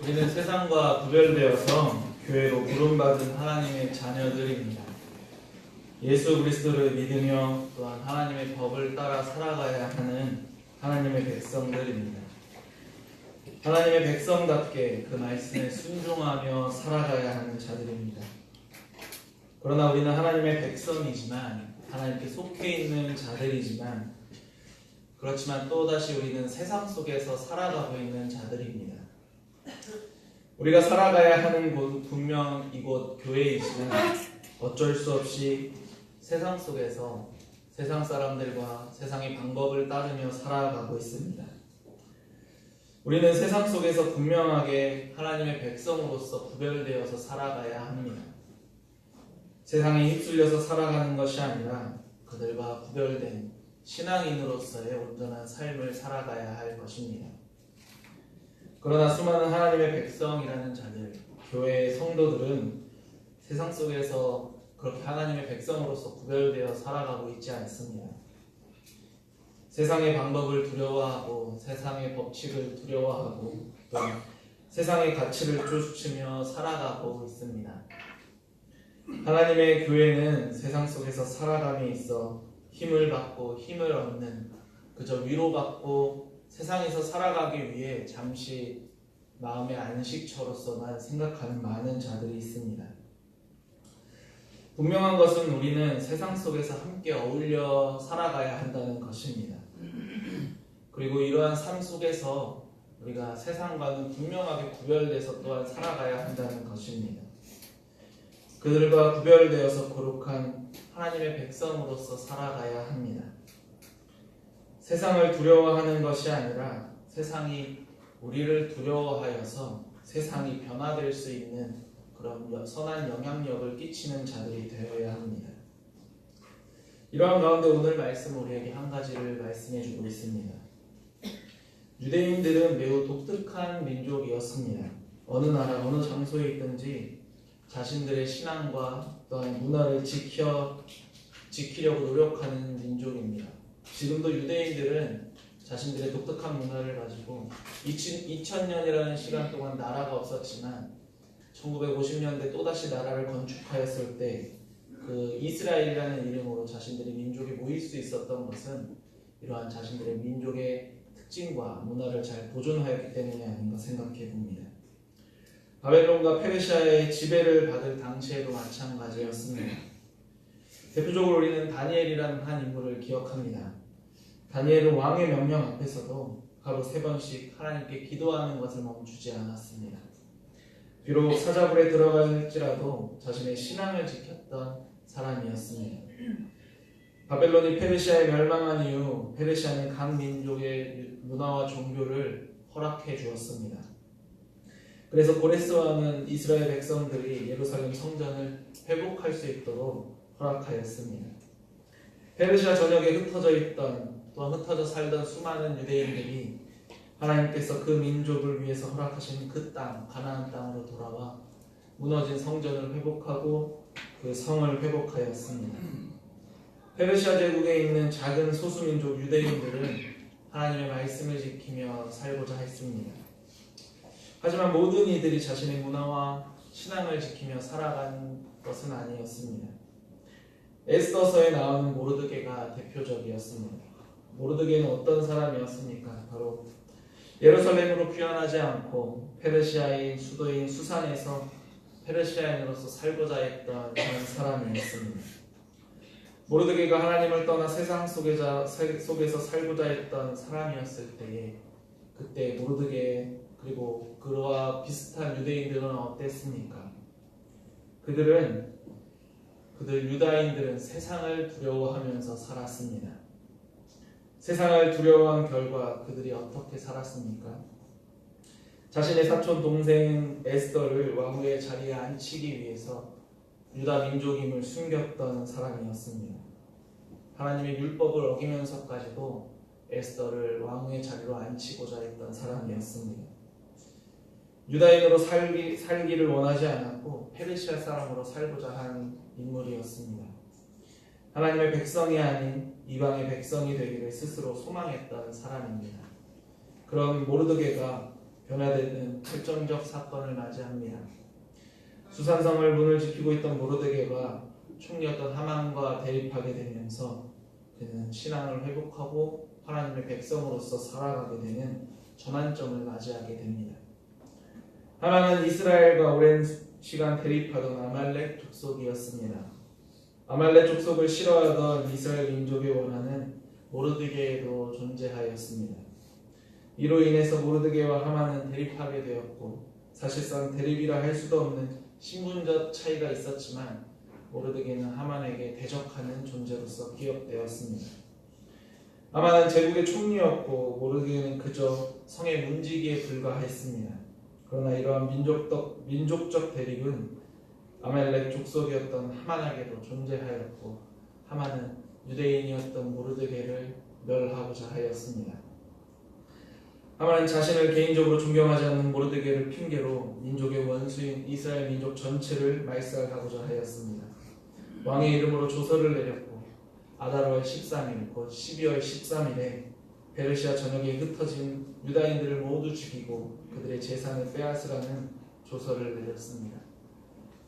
우리는 세상과 구별되어서 교회로 부름받은 하나님의 자녀들입니다. 예수 그리스도를 믿으며 또한 하나님의 법을 따라 살아가야 하는 하나님의 백성들입니다. 하나님의 백성답게 그 말씀에 순종하며 살아가야 하는 자들입니다. 그러나 우리는 하나님의 백성이지만, 하나님께 속해 있는 자들이지만, 그렇지만 또다시 우리는 세상 속에서 살아가고 있는 자들입니다. 우리가 살아가야 하는 곳 분명 이곳 교회이지만 어쩔 수 없이 세상 속에서 세상 사람들과 세상의 방법을 따르며 살아가고 있습니다. 우리는 세상 속에서 분명하게 하나님의 백성으로서 구별되어서 살아가야 합니다. 세상에 휩쓸려서 살아가는 것이 아니라 그들과 구별된 신앙인으로서의 온전한 삶을 살아가야 할 것입니다. 그러나 수많은 하나님의 백성이라는 자들, 교회의 성도들은 세상 속에서 그렇게 하나님의 백성으로서 구별되어 살아가고 있지 않습니다. 세상의 방법을 두려워하고 세상의 법칙을 두려워하고 또 세상의 가치를 쫓으며 살아가고 있습니다. 하나님의 교회는 세상 속에서 살아감에 있어 힘을 받고 힘을 얻는, 그저 위로받고 세상에서 살아가기 위해 잠시 마음의 안식처로서만 생각하는 많은 자들이 있습니다. 분명한 것은 우리는 세상 속에서 함께 어울려 살아가야 한다는 것입니다. 그리고 이러한 삶 속에서 우리가 세상과는 분명하게 구별돼서 또한 살아가야 한다는 것입니다. 그들과 구별되어서 거룩한 하나님의 백성으로서 살아가야 합니다. 세상을 두려워하는 것이 아니라 세상이 우리를 두려워하여서 세상이 변화될 수 있는 그런 선한 영향력을 끼치는 자들이 되어야 합니다. 이러한 가운데 오늘 말씀 우리에게 한 가지를 말씀해 주고 있습니다. 유대인들은 매우 독특한 민족이었습니다. 어느 나라, 어느 장소에 있든지 자신들의 신앙과 또한 문화를 지키려고 노력하는 민족입니다. 지금도 유대인들은 자신들의 독특한 문화를 가지고 2000년이라는 시간 동안 나라가 없었지만 1950년대 또다시 나라를 건축하였을 때 그 이스라엘이라는 이름으로 자신들의 민족이 모일 수 있었던 것은 이러한 자신들의 민족의 특징과 문화를 잘 보존하였기 때문이 아닌가 생각해 봅니다. 바벨론과 페르시아의 지배를 받을 당시에도 마찬가지였습니다. 대표적으로 우리는 다니엘이라는 한 인물을 기억합니다. 다니엘은 왕의 명령 앞에서도 하루 3번씩 하나님께 기도하는 것을 멈추지 않았습니다. 비록 사자굴에 들어갈지라도 자신의 신앙을 지켰던 사람이었습니다. 바벨론이 페르시아에 멸망한 이후 페르시아는 각 민족의 문화와 종교를 허락해 주었습니다. 그래서 고레스 왕은 이스라엘 백성들이 예루살렘 성전을 회복할 수 있도록 허락하였습니다. 페르시아 전역에 흩어져 있던, 또한 흩어져 살던 수많은 유대인들이 하나님께서 그 민족을 위해서 허락하신 그 땅, 가나안 땅으로 돌아와 무너진 성전을 회복하고 그 성을 회복하였습니다. 페르시아 제국에 있는 작은 소수민족 유대인들은 하나님의 말씀을 지키며 살고자 했습니다. 하지만 모든 이들이 자신의 문화와 신앙을 지키며 살아간 것은 아니었습니다. 에스더서에 나오는 모르드게가 대표적이었습니다. 모르드게는 어떤 사람이었습니까? 바로 예루살렘으로 귀환하지 않고 페르시아의 수도인 수산에서 페르시아인으로서 살고자 했던 그런 사람이었습니다. 모르드게가 하나님을 떠나 세상 속에서 살고자 했던 사람이었을 때에 그때 모르드게 그리고 그와 비슷한 유대인들은 어땠습니까? 그들 유다인들은 세상을 두려워하면서 살았습니다. 세상을 두려워한 결과 그들이 어떻게 살았습니까? 자신의 사촌 동생 에스더를 왕후의 자리에 앉히기 위해서 유다 민족임을 숨겼던 사람이었습니다. 하나님의 율법을 어기면서까지도 에스더를 왕후의 자리로 앉히고자 했던 사람이었습니다. 유다인으로 살기를 원하지 않았고 페르시아 사람으로 살고자 한 인물이었습니다. 하나님의 백성이 아닌 이방의 백성이 되기를 스스로 소망했던 사람입니다. 그런 모르드게가 변화되는 결정적 사건을 맞이합니다. 수산성을 문을 지키고 있던 모르드게가 총리였던 하만과 대립하게 되면서 그는 신앙을 회복하고 하나님의 백성으로서 살아가게 되는 전환점을 맞이하게 됩니다. 하만은 이스라엘과 오랜 시간 대립하던 아말렉 족속이었습니다. 아말렉 족속을 싫어하던 이스라엘 민족의 원한은 모르드게에도 존재하였습니다. 이로 인해서 모르드게와 하만은 대립하게 되었고 사실상 대립이라 할 수도 없는 신분적 차이가 있었지만 모르드게는 하만에게 대적하는 존재로서 기억되었습니다. 하만은 제국의 총리였고 모르드게는 그저 성의 문지기에 불과했습니다. 그러나 이러한 민족적 대립은 아말렉 족속이었던 하만에게도 존재하였고 하만은 유대인이었던 모르드게를 멸하고자 하였습니다. 하만은 자신을 개인적으로 존경하지 않는 모르드게를 핑계로 민족의 원수인 이스라엘 민족 전체를 말살하고자 하였습니다. 왕의 이름으로 조서를 내렸고 아달월 13일 곧 12월 13일에 베르시아 전역에 흩어진 유다인들을 모두 죽이고 그들의 재산을 빼앗으라는 조서를 내렸습니다.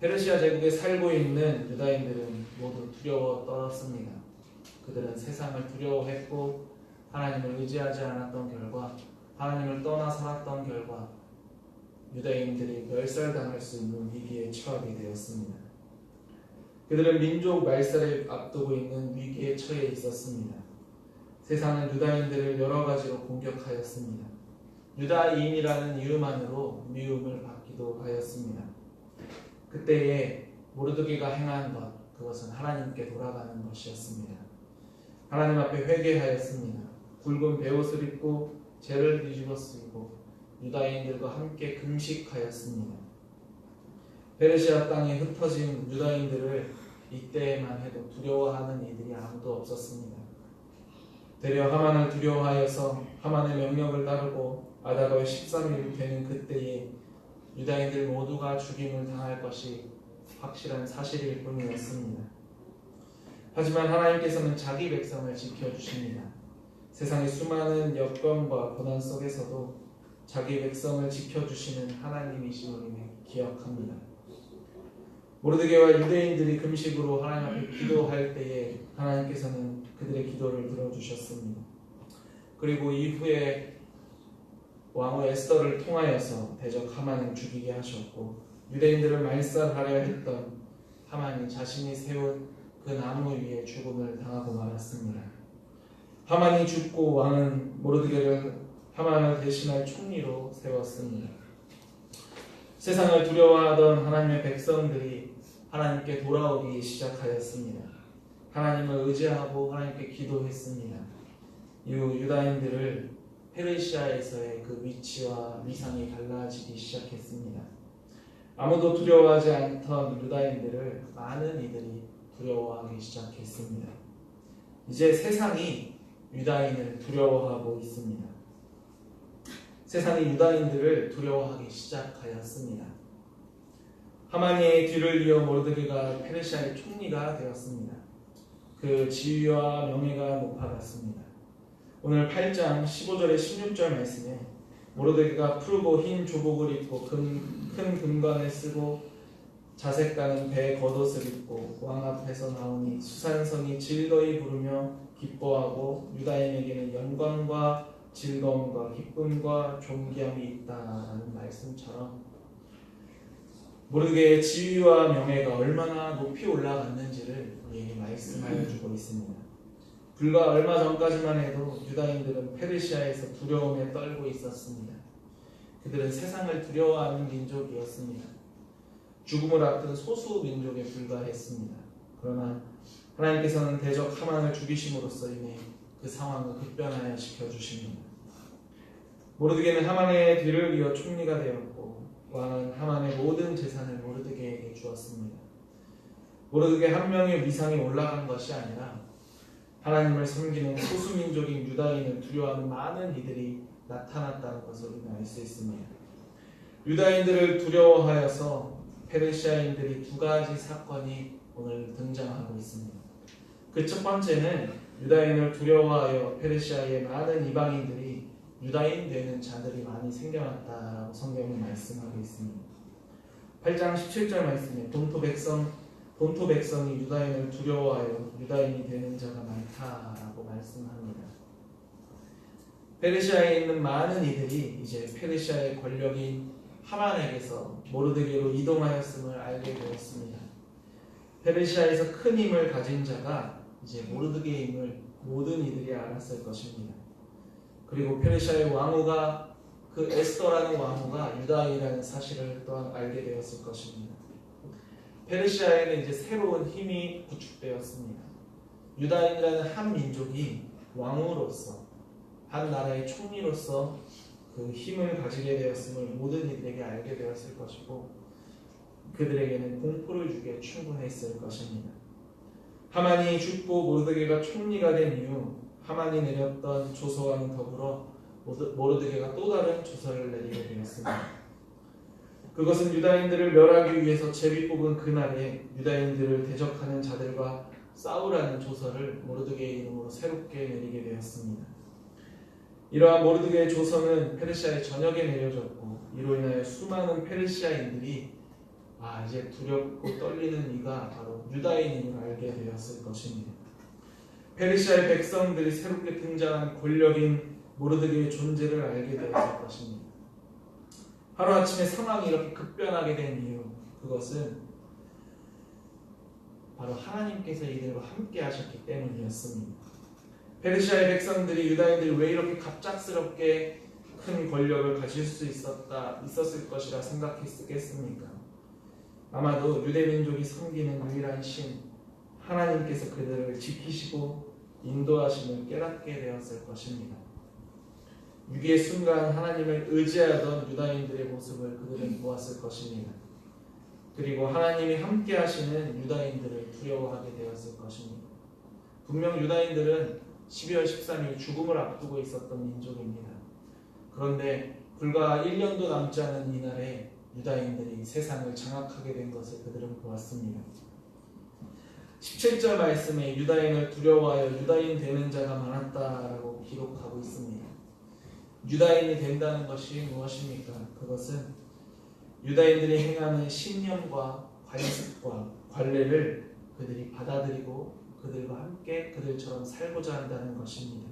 페르시아 제국에 살고 있는 유다인들은 모두 두려워 떨었습니다. 그들은 세상을 두려워했고 하나님을 의지하지 않았던 결과 하나님을 떠나 살았던 결과 유다인들이 멸살당할 수 있는 위기에 처하게 되었습니다. 그들은 민족 말살을 앞두고 있는 위기에 처해 있었습니다. 세상은 유다인들을 여러 가지로 공격하였습니다. 유다인이라는 이유만으로 미움을 받기도 하였습니다. 그때에 모르드게가 행한 것, 그것은 하나님께 돌아가는 것이었습니다. 하나님 앞에 회개하였습니다. 굵은 베옷을 입고 죄를 뒤집어 쓰고 유다인들과 함께 금식하였습니다. 페르시아 땅에 흩어진 유다인들을 이때에만 해도 두려워하는 이들이 아무도 없었습니다. 되려 하만을 두려워하여서 하만의 명령을 따르고 아달월 13일 되는 그때에 유다인들 모두가 죽임을 당할 것이 확실한 사실일 뿐이었습니다. 하지만 하나님께서는 자기 백성을 지켜주십니다. 세상의 수많은 역경과 고난 속에서도 자기 백성을 지켜주시는 하나님이심을 기억합니다. 모르드게와 유대인들이 금식으로 하나님 앞에 기도할 때에 하나님께서는 그들의 기도를 들어주셨습니다. 그리고 이후에 왕후 에스더를 통하여서 대적 하만을 죽이게 하셨고 유대인들을 말살하려 했던 하만이 자신이 세운 그 나무 위에 죽음을 당하고 말았습니다. 하만이 죽고 왕은 모르드게를 하만을 대신할 총리로 세웠습니다. 세상을 두려워하던 하나님의 백성들이 하나님께 돌아오기 시작하였습니다. 하나님을 의지하고 하나님께 기도했습니다. 이후 유다인들을 페르시아에서의 그 위치와 위상이 달라지기 시작했습니다. 아무도 두려워하지 않던 유다인들을 많은 이들이 두려워하기 시작했습니다. 이제 세상이 유다인을 두려워하고 있습니다. 세상이 유다인들을 두려워하기 시작하였습니다. 하만의 뒤를 이어 모르드게가 페르시아의 총리가 되었습니다. 그 지위와 명예가 높아갔습니다. 오늘 8장 15절에 16절 말씀에 모르드게가 푸르고 흰 조복을 입고 큰 금관을 쓰고 자색 가는 배 겉옷을 입고 왕 앞에서 나오니 수산성이 즐거이 부르며 기뻐하고 유다인에게는 영광과 즐거움과 기쁨과 존귀함이 있다라는 말씀처럼 모르드게의 지위와 명예가 얼마나 높이 올라갔는지를 우리에게 말씀하여 주고 있습니다. 불과 얼마 전까지만 해도 유다인들은 페르시아에서 두려움에 떨고 있었습니다. 그들은 세상을 두려워하는 민족이었습니다. 죽음을 앞둔 소수 민족에 불과했습니다. 그러나 하나님께서는 대적 하만을 죽이심으로써 인해 그 상황을 급변하여 시켜주십니다. 모르드게는 하만의 뒤를 이어 총리가 되었고 왕은 하만의 모든 재산을 모르드게에게 주었습니다. 모르드게 한 명의 위상이 올라간 것이 아니라 하나님을 섬기는 소수민족인 유다인을 두려워하는 많은 이들이 나타났다는 것을 우리는 알 수 있습니다. 유다인들을 두려워하여서 페르시아인들이 두 가지 사건이 오늘 등장하고 있습니다. 그 첫 번째는 유다인을 두려워하여 페르시아의 많은 이방인들이 유다인 되는 자들이 많이 생겨났다라고 성경은 말씀하고 있습니다. 8장 17절 말씀에 본토 백성이 유다인을 두려워하여 유다인이 되는 자가 많다라고 말씀합니다. 페르시아에 있는 많은 이들이 이제 페르시아의 권력인 하만에게서 모르드게로 이동하였음을 알게 되었습니다. 페르시아에서 큰 힘을 가진 자가 이제 모르드게임을 모든 이들이 알았을 것입니다. 그리고 페르시아의 왕후가 그 에스더라는 왕후가 유다인이라는 사실을 또한 알게 되었을 것입니다. 페르시아에는 이제 새로운 힘이 구축되었습니다. 유다인이라는 한 민족이 왕으로서 한 나라의 총리로서 그 힘을 가지게 되었음을 모든 이들에게 알게 되었을 것이고 그들에게는 공포를 주기에 충분했을 것입니다. 하만이 죽고 모르드게가 총리가 된 이후 하만이 내렸던 조서와는 더불어 모르드게가 또 다른 조서를 내리게 되었습니다. 그것은 유다인들을 멸하기 위해서 제비 뽑은 그날에 유다인들을 대적하는 자들과 싸우라는 조서를 모르드게의 이름으로 새롭게 내리게 되었습니다. 이러한 모르드게의 조서는 페르시아의 전역에 내려졌고 이로 인하여 수많은 페르시아인들이 이제 두렵고 떨리는 이가 바로 유다인임을 알게 되었을 것입니다. 페르시아의 백성들이 새롭게 등장한 권력인 모르드게의 존재를 알게 되었을 것입니다. 하루아침에 상황이 이렇게 급변하게 된 이유, 그것은 바로 하나님께서 이들과 함께 하셨기 때문이었습니다. 페르시아의 백성들이 유다인들이 왜 이렇게 갑작스럽게 큰 권력을 가질 수 있었을 것이라 생각했겠습니까? 아마도 유대민족이 섬기는 유일한 신 하나님께서 그들을 지키시고 인도하심을 깨닫게 되었을 것입니다. 위기의 순간 하나님을 의지하던 유다인들의 모습을 그들은 보았을 것입니다. 그리고 하나님이 함께 하시는 유다인들을 두려워하게 되었을 것입니다. 분명 유다인들은 12월 13일 죽음을 앞두고 있었던 민족입니다. 그런데 불과 1년도 남지 않은 이날에 유다인들이 세상을 장악하게 된 것을 그들은 보았습니다. 17절 말씀에 유다인을 두려워하여 유다인 되는 자가 많았다라고 기록하고 있습니다. 유다인이 된다는 것이 무엇입니까? 그것은 유다인들이 행하는 신념과 관습과 관례를 그들이 받아들이고 그들과 함께 그들처럼 살고자 한다는 것입니다.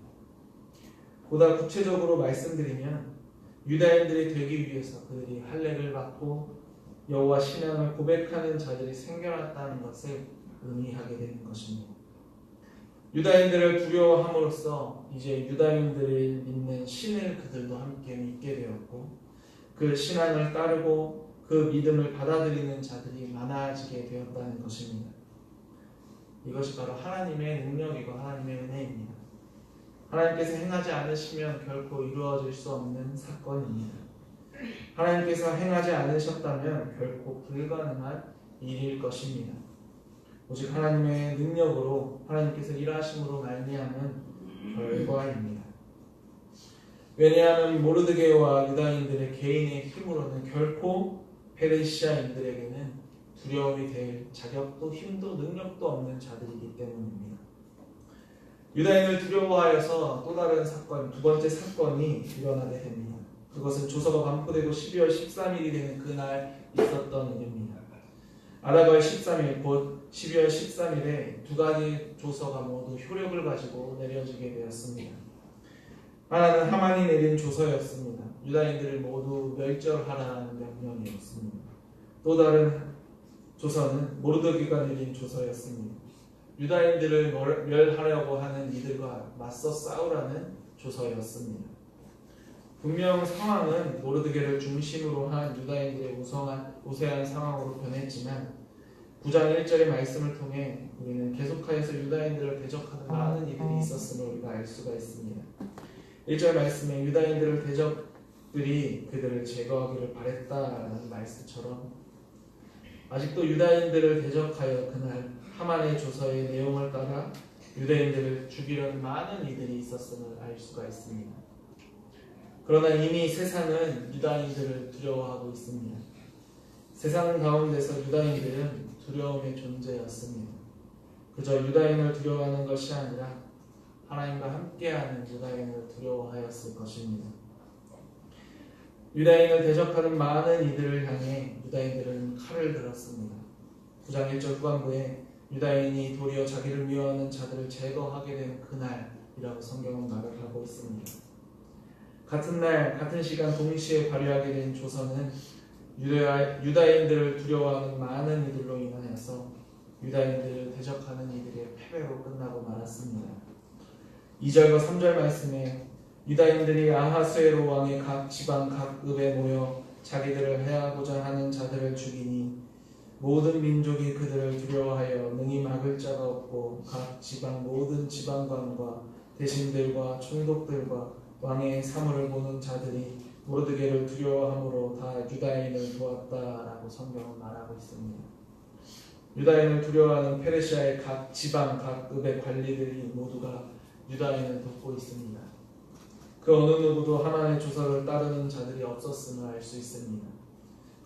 보다 구체적으로 말씀드리면 유다인들이 되기 위해서 그들이 할례를 받고 여호와 신앙을 고백하는 자들이 생겨났다는 것을 의미하게 되는 것입니다. 유다인들을 두려워함으로써 이제 유다인들이 믿는 신을 그들도 함께 믿게 되었고 그 신앙을 따르고 그 믿음을 받아들이는 자들이 많아지게 되었다는 것입니다. 이것이 바로 하나님의 능력이고 하나님의 은혜입니다. 하나님께서 행하지 않으시면 결코 이루어질 수 없는 사건입니다. 하나님께서 행하지 않으셨다면 결코 불가능한 일일 것입니다. 오직 하나님의 능력으로 하나님께서 일하심으로 말미암은 결과입니다. 왜냐하면 모르드게와 유다인들의 개인의 힘으로는 결코 페르시아인들에게는 두려움이 될 자격도 힘도 능력도 없는 자들이기 때문입니다. 유다인을 두려워하여서 또 다른 사건, 두 번째 사건이 일어나게 됩니다. 그것은 조서가 반포되고 12월 13일이 되는 그날 있었던 일입니다. 아다걸 13일 곧 12월 13일에 두 가지 조서가 모두 효력을 가지고 내려지게 되었습니다. 하나는 하만이 내린 조서였습니다. 유다인들을 모두 멸절하라는 명령이었습니다. 또 다른 조서는 모르드게가 내린 조서였습니다. 유다인들을 멸하려고 하는 이들과 맞서 싸우라는 조서였습니다. 분명 상황은 모르드게를 중심으로 한 유다인들의 우세한 상황으로 변했지만 9장 1절의 말씀을 통해 우리는 계속하여서 유다인들을 대적하는 많은 이들이 있었음을 우리가 알 수가 있습니다. 1절 말씀에 유다인들을 대적들이 그들을 제거하기를 바랬다라는 말씀처럼 아직도 유다인들을 대적하여 그날 하만의 조서의 내용을 따라 유다인들을 죽이려는 많은 이들이 있었음을 알 수가 있습니다. 그러나 이미 세상은 유다인들을 두려워하고 있습니다. 세상 가운데서 유다인들은 두려움의 존재였습니다. 그저 유다인을 두려워하는 것이 아니라 하나님과 함께하는 유다인을 두려워하였을 것입니다. 유다인을 대적하는 많은 이들을 향해 유다인들은 칼을 들었습니다. 9장 1절 후반부에 유다인이 도리어 자기를 미워하는 자들을 제거하게 된 그날이라고 성경은 말을 하고 있습니다. 같은 날 같은 시간 동시에 발휘하게 된 조선은 유다인들을 두려워하는 많은 이들로 인하여서 유다인들을 대적하는 이들의 패배로 끝나고 말았습니다. 2절과 3절 말씀에 유다인들이 아하스웨로 왕의 각 지방 각 읍에 모여 자기들을 해하고자 하는 자들을 죽이니 모든 민족이 그들을 두려워하여 능히 막을 자가 없고 각 지방 모든 지방관과 대신들과 총독들과 왕의 사물을 보는 자들이 모르드게를 두려워함으로 다 유다인을 도왔다라고 성경은 말하고 있습니다. 유다인을 두려워하는 페르시아의 각 지방 각 읍의 관리들이 모두가 유다인을 돕고 있습니다. 그 어느 누구도 하만의 조서를 따르는 자들이 없었음을 알 수 있습니다.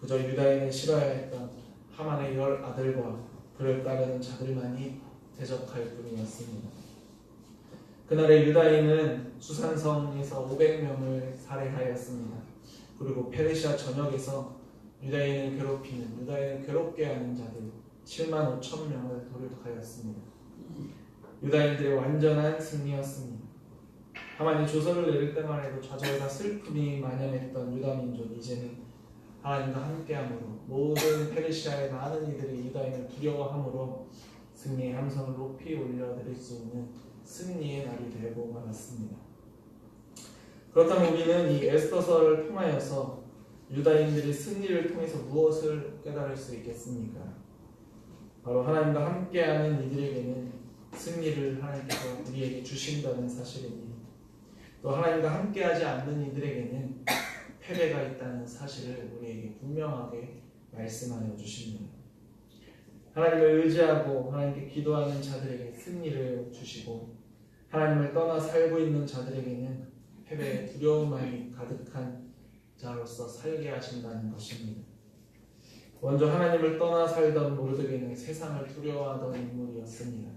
그저 유다인을 싫어했던 하만의 10 아들과 그를 따르는 자들만이 대적할 뿐이었습니다. 그날의 유다인은 수산성에서 500명을 살해하였습니다. 그리고 페르시아 전역에서 유다인을 괴롭게 하는 자들 7만 5천 명을 도륙하였습니다. 유다인들의 완전한 승리였습니다. 하만이 조서를 내릴 때만 해도 좌절과 슬픔이 만연했던 유다 민족, 이제는 하나님과 함께함으로 모든 페르시아의 많은 이들이 유다인을 두려워함으로 승리의 함성을 높이 올려드릴 수 있는 승리의 날이 되고 말았습니다. 그렇다면 우리는 이 에스더서를 통하여서 유다인들의 승리를 통해서 무엇을 깨달을 수 있겠습니까? 바로 하나님과 함께하는 이들에게는 승리를 하나님께서 우리에게 주신다는 사실입니다. 또 하나님과 함께하지 않는 이들에게는 패배가 있다는 사실을 우리에게 분명하게 말씀하여 주십니다. 하나님을 의지하고 하나님께 기도하는 자들에게 승리를 주시고 하나님을 떠나 살고 있는 자들에게는 패배의 두려움만이 가득한 자로서 살게 하신다는 것입니다. 먼저 하나님을 떠나 살던 모르드게는 세상을 두려워하던 인물이었습니다.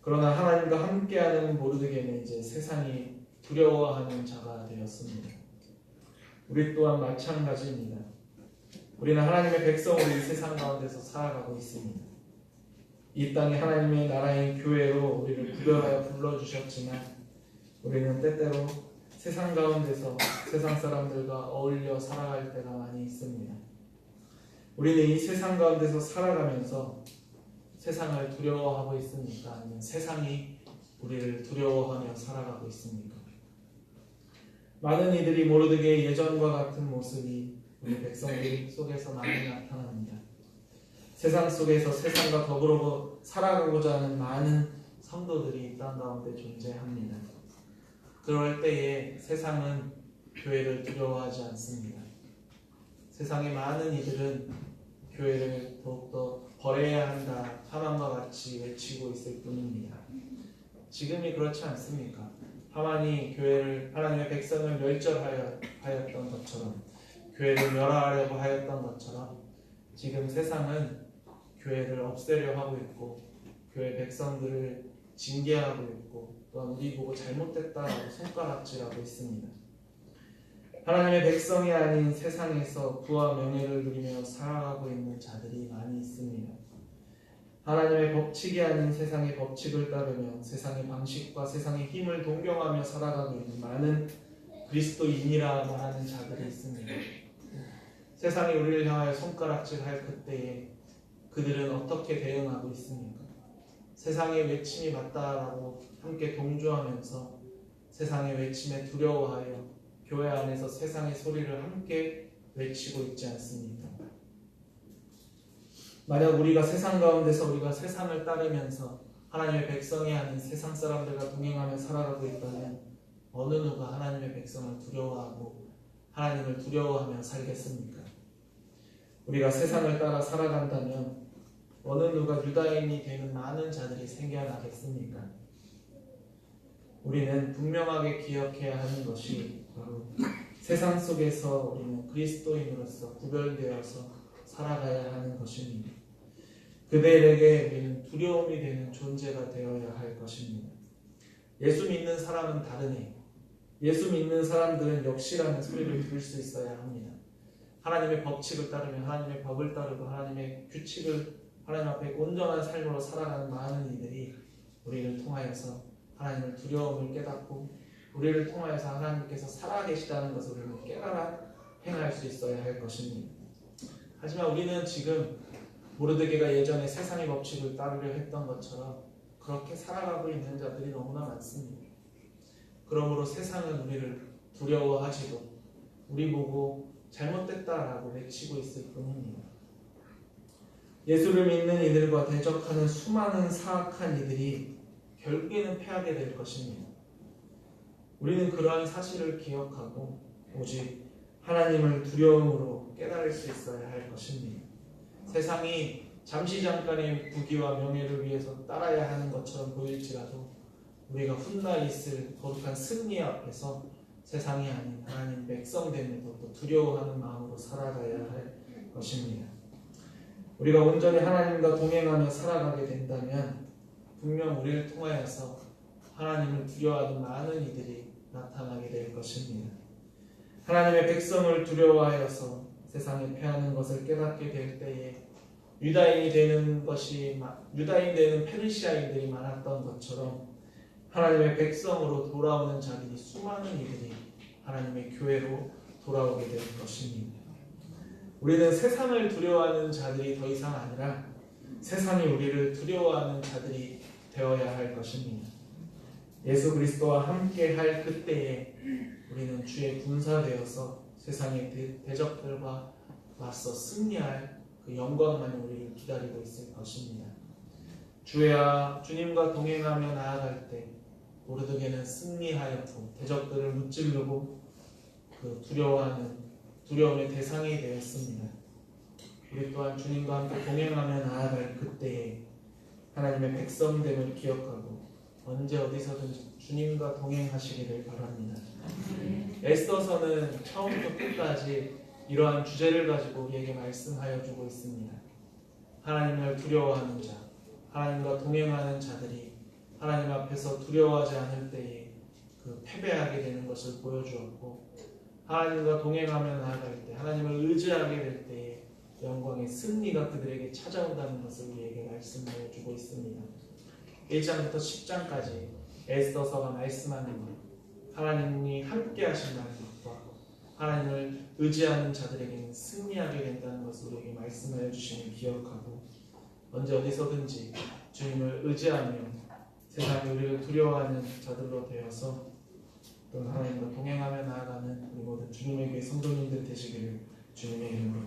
그러나 하나님과 함께하는 모르드게는 이제 세상이 두려워하는 자가 되었습니다. 우리 또한 마찬가지입니다. 우리는 하나님의 백성으로 이 세상 가운데서 살아가고 있습니다. 이 땅에 하나님의 나라의 교회로 우리를 구별하여 불러주셨지만 우리는 때때로 세상 가운데서 세상 사람들과 어울려 살아갈 때가 많이 있습니다. 우리는 이 세상 가운데서 살아가면서 세상을 두려워하고 있습니까? 아니면 세상이 우리를 두려워하며 살아가고 있습니까? 많은 이들이 모르드게의 예전과 같은 모습이 우리 백성들 속에서 많이 나타납니다. 세상 속에서 세상과 더불어 살아가고자 하는 많은 성도들이 이 땅 가운데 존재합니다. 그럴 때에 세상은 교회를 두려워하지 않습니다. 세상의 많은 이들은 교회를 더욱더 버려야 한다, 하만과 같이 외치고 있을 뿐입니다. 지금이 그렇지 않습니까? 하만이 교회를, 하나님의 백성을 멸절하였던 것처럼, 교회를 멸하려고 하였던 것처럼 지금 세상은 교회를 없애려 하고 있고 교회 백성들을 징계하고 있고 또한 우리 보고 잘못됐다라고 손가락질하고 있습니다. 하나님의 백성이 아닌 세상에서 부와 명예를 누리며 살아가고 있는 자들이 많이 있습니다. 하나님의 법칙이 아닌 세상의 법칙을 따르며 세상의 방식과 세상의 힘을 동경하며 살아가고 있는 많은 그리스도인이라 말하는 자들이 있습니다. 세상이 우리를 향하여 손가락질할 그때에 그들은 어떻게 대응하고 있습니까? 세상의 외침이 맞다라고 함께 동조하면서 세상의 외침에 두려워하여 교회 안에서 세상의 소리를 함께 외치고 있지 않습니까? 만약 우리가 세상 가운데서 우리가 세상을 따르면서 하나님의 백성이 아닌 세상 사람들과 동행하며 살아가고 있다면 어느 누가 하나님의 백성을 두려워하고 하나님을 두려워하며 살겠습니까? 우리가 세상을 따라 살아간다면 어느 누가 유다인이 되는 많은 자들이 생겨나겠습니까? 우리는 분명하게 기억해야 하는 것이 바로 세상 속에서 우리는 그리스도인으로서 구별되어서 살아가야 하는 것입니다. 그들에게 우리는 두려움이 되는 존재가 되어야 할 것입니다. 예수 믿는 사람은 다르네. 예수 믿는 사람들은 역시라는 소리를 들을 수 있어야 합니다. 하나님의 법칙을 따르며 하나님의 법을 따르고 하나님의 규칙을 하나님 앞에 온전한 삶으로 살아가는 많은 이들이 우리를 통하여서 하나님을 두려움을 깨닫고 우리를 통하여서 하나님께서 살아계시다는 것을 우리는 깨달아 행할 수 있어야 할 것입니다. 하지만 우리는 지금 모르드게가 예전에 세상의 법칙을 따르려 했던 것처럼 그렇게 살아가고 있는 자들이 너무나 많습니다. 그러므로 세상은 우리를 두려워하지도 우리 보고 잘못됐다라고 외치고 있을 뿐입니다. 예수를 믿는 이들과 대적하는 수많은 사악한 이들이 결국에는 패하게 될 것입니다. 우리는 그러한 사실을 기억하고 오직 하나님을 두려움으로 깨달을 수 있어야 할 것입니다. 세상이 잠시 잠깐의 부귀와 명예를 위해서 따라야 하는 것처럼 보일지라도 우리가 훗날 있을 거룩한 승리 앞에서 세상이 아닌 하나님 백성됨에도 또 두려워하는 마음으로 살아가야 할 것입니다. 우리가 온전히 하나님과 동행하며 살아가게 된다면 분명 우리를 통하여서 하나님을 두려워하는 많은 이들이 나타나게 될 것입니다. 하나님의 백성을 두려워하여서 세상에 패하는 것을 깨닫게 될 때에 유다인 되는 페르시아인들이 많았던 것처럼 하나님의 백성으로 돌아오는 자들이 수많은 이들이 하나님의 교회로 돌아오게 될 것입니다. 우리는 세상을 두려워하는 자들이 더 이상 아니라 세상이 우리를 두려워하는 자들이 되어야 할 것입니다. 예수 그리스도와 함께 할 그때에 우리는 주의 군사되어서 세상의 대적들과 맞서 승리할 그 영광만이 우리를 기다리고 있을 것입니다. 주님과 동행하며 나아갈 때 모르드게는 승리하였고 대적들을 무찌르고 그 두려움의 대상이 되었습니다. 우리 또한 주님과 함께 동행하며 나아갈 그때에 하나님의 백성됨을 기억하고 언제 어디서든지 주님과 동행하시기를 바랍니다. 에스더서는 처음부터 끝까지 이러한 주제를 가지고 우리에게 말씀하여 주고 있습니다. 하나님을 두려워하는 자, 하나님과 동행하는 자들이 하나님 앞에서 두려워하지 않을 때에 그 패배하게 되는 것을 보여주었고 하나님과 동행하며 나아갈 때 하나님을 의지하게 될 때에 영광의 승리가 그들에게 찾아온다는 것을 우리에게 말씀하여 주고 있습니다. 1장부터 10장까지 에스더서가 말씀하는 것, 하나님이 함께 하신다는 것과 하나님을 의지하는 자들에게는 승리하게 된다는 것을 우리에게 말씀하여 주심을 기억하고 언제 어디서든지 주님을 의지하며 세상이 우리를 두려워하는 자들로 되어서 또 하나님과 동행하며 나아가는 우리 모든 주님의 교회 성도님들 되시기를 주님의 이름으로